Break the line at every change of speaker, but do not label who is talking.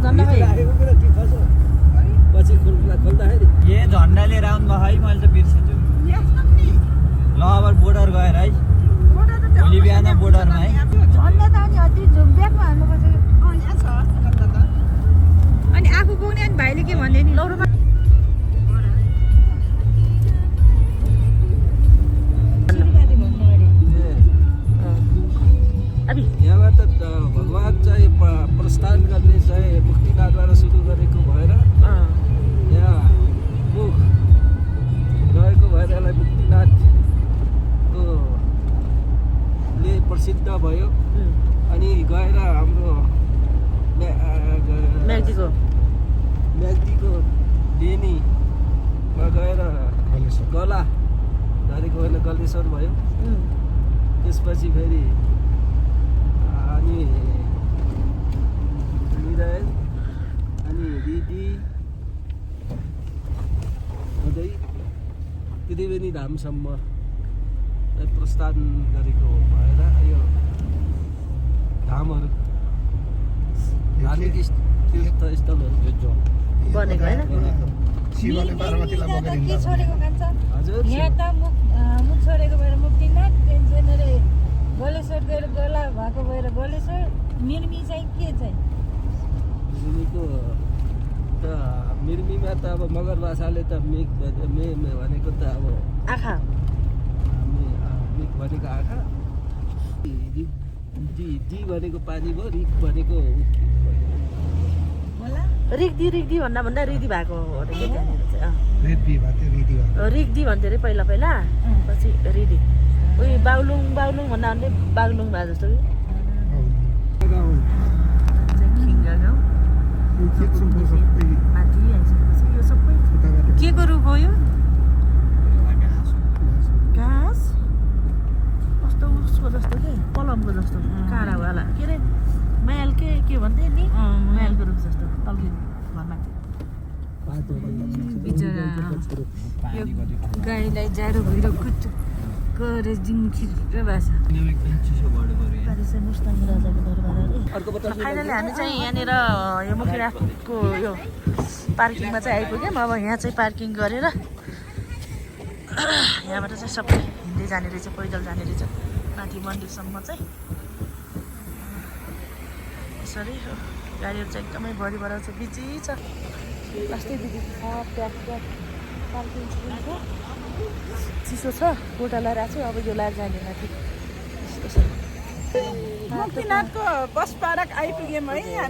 झन्डा खै
पछि खोल्दाखेरि
ए झन्डा लिएर आउनुभयो है मैले त बिर्सेछु ल अब बोर्डर गएर है भोलि बिहान बोर्डरमा है
झन्डा त अनि अति झुम्ब्याकमा हाल्नुपर्छ अनि आफू पुग्ने अनि भाइले के भन्दै नि लौरोमा
यहाँबाट भगवान चाहिँ प्रस्थान गर्ने चाहिँ मुक्तिनाथबाट सुरु गरेको भएर यहाँ मुख रहेको भएर यसलाई मुक्तिनाथले प्रसिद्ध भयो अनि गएर हाम्रो म्याग्दीको डेनीमा गएर गला झरेको होइन गलेश्वर भयो त्यसपछि फेरि अनि मिरायल अनि दिदी हुँदै त्रिवेणी धामसम्म प्रस्थान गरेको भएर यो धामहरू धार्मिक तीर्थस्थलहरू
बनेको होइन
शिवले पार्वतीलाई बोकेर
के छोडेको खान्छ
हजुर
यहाँ त मुख छोडेको भएर मुक्तिनाथ टेन्सनले गलेश्वर गएर गला भएको भएर गलेश्वर मिर्मी चाहिँ के चाहिँ
मिर्मीको त मिर्मीमा त अब मगर भाषाले त मेघ भनेको त अब
आँखा
मेघ भनेको आँखा दी भनेको पानी भयो रिक भनेको
रिक्दी भन्दा भन्दा रिदी भएको हो अरे के त्यहाँनिर चाहिँ
रेड्डी भाते रेडी भयो
रिक्दी भन्थ्यो अरे पहिला पछि रिदी उयो बागलुङ भन्दा भन्ने बागलुङ भए जस्तो कि खिङ्गा गाउँ माथि आइसकेपछि यो सबै के को रुख हो यो घाँस कस्तो उसको जस्तो के पलमको जस्तो काँडावाला के अरे मायाल के भन्थे नि मायालको रुख जस्तो तल्किनु घरमा बिचरा यो गाईलाई जाडो भइरहेको कुचो गरेर जिङखिर भाषा मुस्ताङ राजाको दरबार अरे फाइनली हामी चाहिँ यहाँनिर यो मुखिनाथको यो पार्किङमा चाहिँ आइपुग्यौँ अब यहाँ चाहिँ पार्किङ गरेर यहाँबाट चाहिँ सबै हिँड्दै जाने रहेछ पैदल जाने रहेछ माथि मन्दिरसम्म चाहिँ यसरी गाडीहरू चाहिँ एकदमै भरिभर छ बिजी छ लास्टै बिजी छ प्याक पार्किङ चिसो छ गोटा लगाएर आएको छु अब यो लगाएर जाने माथि
मुक्तिनाथको बस पार्क आइपुग्यौँ है।